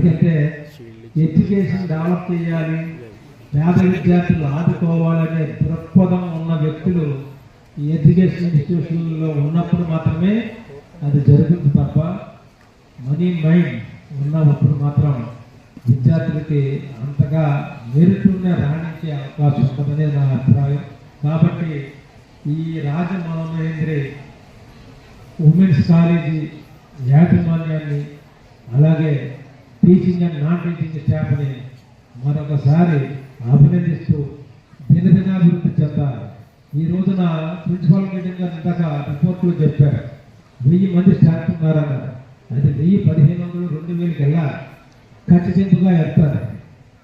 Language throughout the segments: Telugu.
ఎందుకంటే ఎడ్యుకేషన్ డెవలప్ చేయాలి, పేద విద్యార్థులు ఆదుకోవాలనే దృక్పథం ఉన్న వ్యక్తులు ఈ ఎడ్యుకేషన్ ఇన్స్టిట్యూషన్లో ఉన్నప్పుడు మాత్రమే అది జరుగుతుంది తప్ప మనీ మైండ్ ఉన్నప్పుడు మాత్రం విద్యార్థులకి అంతగా మెరుటునే రాణించే అవకాశం ఉంటుందనే నా అభిప్రాయం. కాబట్టి ఈ రాజమహేంద్రి ఉమెన్స్ కాలేజీ యాజమాన్యాన్ని అలాగే టీచింగ్ అండ్ నాన్ టీచింగ్ స్టాఫ్ని మరొకసారి అభినందిస్తూ దినదినాభివృద్ధి చెందాలి. ఈ రోజున ప్రిన్సిపల్ మీటింగ్ గారు ఇందాక రిపోర్ట్లు చెప్పారు, 1000 మంది స్టాఫ్ ఉన్నారన్నారు. అది 1000, 1500, 2000 వెళ్ళాలి, ఖచ్చితంగా వెళ్తారు.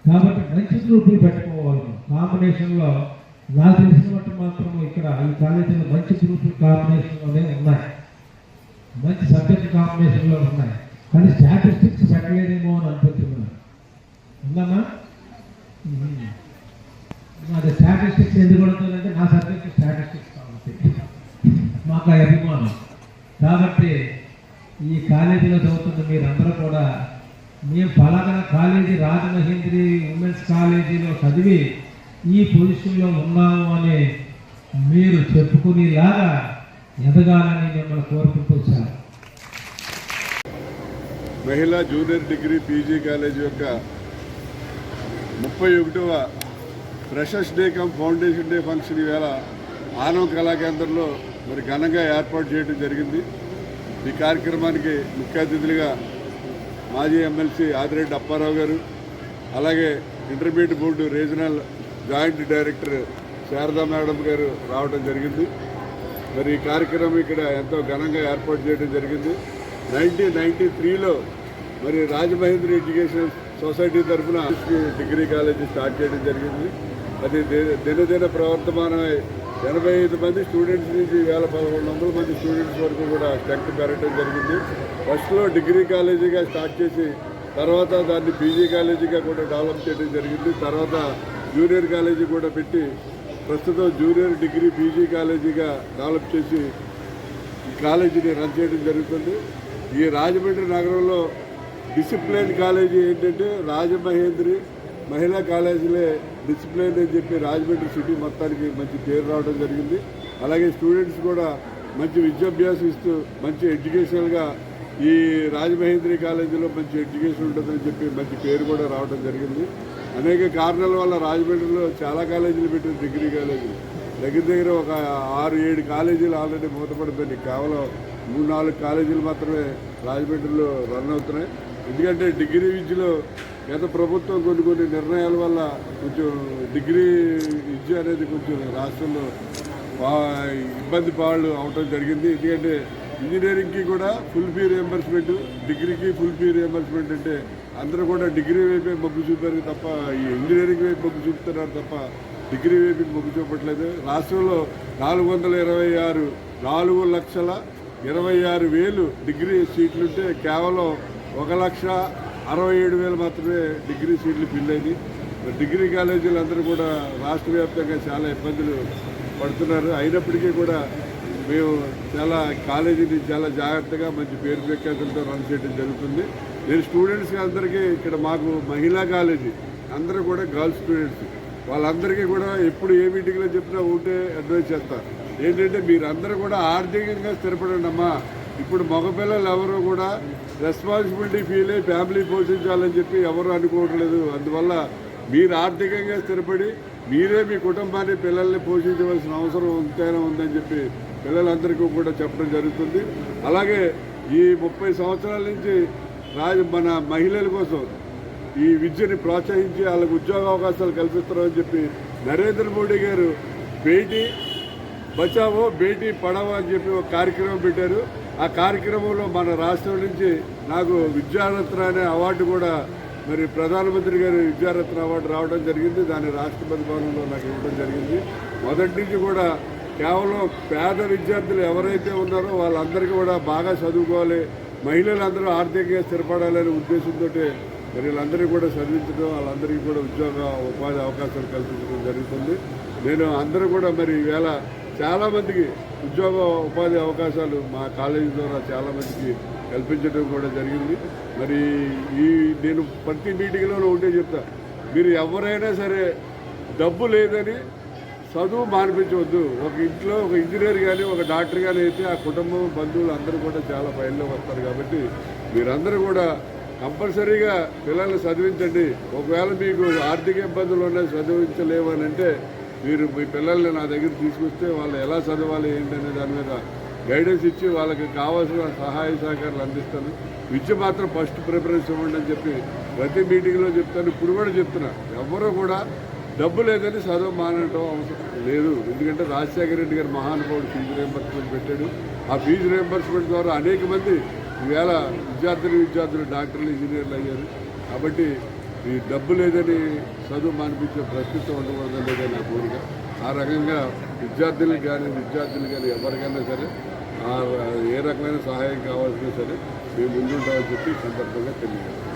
కాబట్టి మంచి గ్రూపులు పెట్టుకోవాలి. కాంబినేషన్లో నాకు తెలిసిన బట్టి మాత్రం ఇక్కడ ఈ కాలేజీలో మంచి గ్రూపులు కాంబినేషన్లోనే ఉన్నాయి, మంచి సబ్జెక్ట్ కాంబినేషన్లో ఉన్నాయి. కానీ స్టాటిస్టిక్స్ పెట్టలేదేమో అని అనుకుంటున్నాను. ఉందమ్మా, అది స్టాటిస్టిక్స్ ఎందుకు పడుతుందంటే నా సబ్జెక్ట్ స్టాటిస్టిక్స్ కాబట్టి మాకు అభిమానం. కాబట్టి ఈ కాలేజీలో చదువుతున్న మీరందరూ కూడా మేము ఫలానా కాలేజీ రాజమహేంద్రి ఉమెన్స్ కాలేజీలో చదివి ఈ పొజిషన్లో ఉన్నాము అని మీరు చెప్పుకునేలాగా ఎదగాలని మిమ్మల్ని కోరుకుంటూ వచ్చాను. మహిళా జూనియర్ డిగ్రీ పీజీ కాలేజీ యొక్క 31వ freshers day cum foundation day function ఈవేళ ఆనవ కళాకేంద్రంలో మరి ఘనంగా ఏర్పాటు చేయడం జరిగింది. ఈ కార్యక్రమానికి ముఖ్య అతిథులుగా మాజీ ఎమ్మెల్సీ ఆదిరెడ్డి అప్పారావు గారు, అలాగే intermediate board regional joint director Sharada madam గారు రావడం జరిగింది. మరి ఈ కార్యక్రమం ఇక్కడ ఎంతో ఘనంగా ఏర్పాటు చేయడం జరిగింది. 1993లో మరి రాజమహేంద్రి ఎడ్యుకేషన్ సొసైటీ తరఫున డిగ్రీ కాలేజీ స్టార్ట్ చేయడం జరిగింది. అది దినదిన ప్రవర్తమానమై 85 మంది స్టూడెంట్స్ నుంచి 1100 మంది స్టూడెంట్స్ వరకు కూడా స్ట్రెంత్ పెరగడం జరిగింది. ఫస్ట్లో డిగ్రీ కాలేజీగా స్టార్ట్ చేసి తర్వాత దాన్ని పీజీ కాలేజీగా కూడా డెవలప్ చేయడం జరిగింది. తర్వాత జూనియర్ కాలేజీ కూడా పెట్టి ప్రస్తుతం జూనియర్ డిగ్రీ పీజీ కాలేజీగా డెవలప్ చేసి ఈ కాలేజీని రన్ చేయడం జరుగుతుంది. ఈ రాజమండ్రి నగరంలో డిసిప్లిన్ కాలేజీ ఏంటంటే రాజమహేంద్రి మహిళా కాలేజీలే డిసిప్లిన్ అని చెప్పి రాజమండ్రి సిటీ మొత్తానికి మంచి పేరు రావడం జరిగింది. అలాగే స్టూడెంట్స్ కూడా మంచి విద్యాభ్యాసం ఇస్తూ మంచి ఎడ్యుకేషనల్గా ఈ రాజమహేంద్రి కాలేజీలో మంచి ఎడ్యుకేషన్ ఉంటుందని చెప్పి మంచి పేరు కూడా రావడం జరిగింది. అనేక కారణాల వల్ల రాజమండ్రిలో చాలా కాలేజీలు పెట్టిన డిగ్రీ కాలేజీలు దగ్గర ఒక 6-7 కాలేజీలు ఆల్రెడీ మూతపడిపోయినాయి. కేవలం 3-4 కాలేజీలు మాత్రమే రాజమండ్రిలో రన్ అవుతున్నాయి. ఎందుకంటే డిగ్రీ విద్యలో గత ప్రభుత్వం కొన్ని నిర్ణయాల వల్ల కొంచెం డిగ్రీ విద్య అనేది కొంచెం రాష్ట్రంలో ఇబ్బంది పాళ్ళు అవటం జరిగింది. ఎందుకంటే ఇంజనీరింగ్కి కూడా ఫుల్ ఫీ రియంబర్స్మెంట్, డిగ్రీకి ఫుల్ ఫీ రియంబర్స్మెంట్ అంటే అందరూ కూడా డిగ్రీ వైపే మొగ్గు చూపారు తప్ప ఈ ఇంజనీరింగ్ వైపు మొగ్గు చూపుతున్నారు తప్ప డిగ్రీ వైపు మొగ్గు చూపట్లేదు. రాష్ట్రంలో 426,26,000 డిగ్రీ సీట్లుంటే కేవలం 1,67,000 మాత్రమే డిగ్రీ సీట్లు ఫిల్ అయింది. డిగ్రీ కాలేజీలు అందరూ కూడా రాష్ట్ర వ్యాప్తంగా చాలా ఇబ్బందులు పడుతున్నారు. అయినప్పటికీ కూడా మేము చాలా కాలేజీని చాలా జాగ్రత్తగా మంచి పేరు ప్రఖ్యాతులతో రన్ చేయడం జరుగుతుంది. నేను స్టూడెంట్స్కి అందరికీ ఇక్కడ మాకు మహిళా కాలేజీ అందరూ కూడా గర్ల్స్ స్టూడెంట్స్ వాళ్ళందరికీ కూడా ఎప్పుడు ఏ మీటింగ్లో చెప్పినా ఒకటే అడ్వైజ్ చేస్తారు ఏంటంటే మీరందరూ కూడా ఆర్థికంగా స్థిరపడండి అమ్మా. ఇప్పుడు మగపిల్లలు ఎవరు కూడా రెస్పాన్సిబిలిటీ ఫీల్ అయ్యి ఫ్యామిలీ పోషించాలని చెప్పి ఎవరు అనుకోవట్లేదు. అందువల్ల మీరు ఆర్థికంగా స్థిరపడి మీరే మీ కుటుంబాన్ని పిల్లల్ని పోషించవలసిన అవసరం ఎంతైనా ఉందని చెప్పి పిల్లలందరికీ కూడా చెప్పడం జరుగుతుంది. అలాగే ఈ 30 సంవత్సరాల నుంచి మన మహిళల కోసం ఈ విద్యని ప్రోత్సహించి వాళ్ళకు ఉద్యోగ అవకాశాలు కల్పిస్తున్నారని చెప్పి నరేంద్ర మోడీ గారు బేటీ బచావో బేటీ పడావో అని చెప్పి ఒక కార్యక్రమం పెట్టారు. ఆ కార్యక్రమంలో మన రాష్ట్రం నుంచి నాకు విద్యారత్న అనే అవార్డు కూడా మరి ప్రధానమంత్రి గారు విద్యారత్న అవార్డు రావడం జరిగింది. దాన్ని రాష్ట్రపతి భవనంలో నాకు ఇవ్వడం జరిగింది. మొదటి నుంచి కూడా కేవలం పేద విద్యార్థులు ఎవరైతే ఉన్నారో వాళ్ళందరికీ కూడా బాగా చదువుకోవాలి, మహిళలందరూ ఆర్థికంగా స్థిరపడాలనే ఉద్దేశంతో మరి వీళ్ళందరికీ కూడా చదివించడం, వాళ్ళందరికీ కూడా ఉపాధి అవకాశాలు కల్పించడం జరుగుతుంది. నేను అందరూ కూడా మరి ఈవేళ చాలామందికి ఉపాధి అవకాశాలు మా కాలేజీ ద్వారా చాలామందికి కల్పించడం కూడా జరిగింది. మరి నేను ప్రతి మీటింగ్లో ఉంటే చెప్తా, మీరు ఎవరైనా సరే డబ్బు లేదని చదువు మానిపించవద్దు. ఒక ఇంట్లో ఒక ఇంజనీర్ కానీ ఒక డాక్టర్ కానీ అయితే ఆ కుటుంబం బంధువులు అందరూ కూడా చాలా పైల్లో వస్తారు. కాబట్టి మీరందరూ కూడా కంపల్సరీగా పిల్లల్ని చదివించండి. ఒకవేళ మీకు ఆర్థిక ఇబ్బందులు ఉన్నాయి, చదివించలేవని అంటే మీరు మీ పిల్లల్ని నా దగ్గర తీసుకొస్తే వాళ్ళు ఎలా చదవాలి ఏంటనే దాని మీద గైడెన్స్ ఇచ్చి వాళ్ళకి కావాల్సిన సహాయ సహకారాలు అందిస్తాను. విద్య మాత్రం ఫస్ట్ ప్రిఫరెన్స్ ఇవ్వండి అని చెప్పి ప్రతి మీటింగ్లో చెప్తాను. ఇప్పుడు కూడా చెప్తున్నా, ఎవరూ కూడా డబ్బు లేదని చదువు మానటం అవసరం లేదు. ఎందుకంటే రాజశేఖర రెడ్డి గారు మహానుభావుడు ఫీజు రియంబర్స్మెంట్ పెట్టాడు. ఆ ఫీజు రియంబర్స్మెంట్ ద్వారా అనేక మంది ఈవేళ విద్యార్థులు డాక్టర్లు ఇంజనీర్లు అయ్యారు. కాబట్టి ఈ డబ్బు లేదని చదువు మానిపించే ప్రస్తుతం ఉండకూడదనేదే నా కోరిక. ఆ రకంగా విద్యార్థులు కానీ ఎవరికైనా సరే ఏ రకమైన సహాయం కావాల్సినా సరే మేము ముందుంటామని చెప్పి సందర్భంగా తెలియజేస్తాం.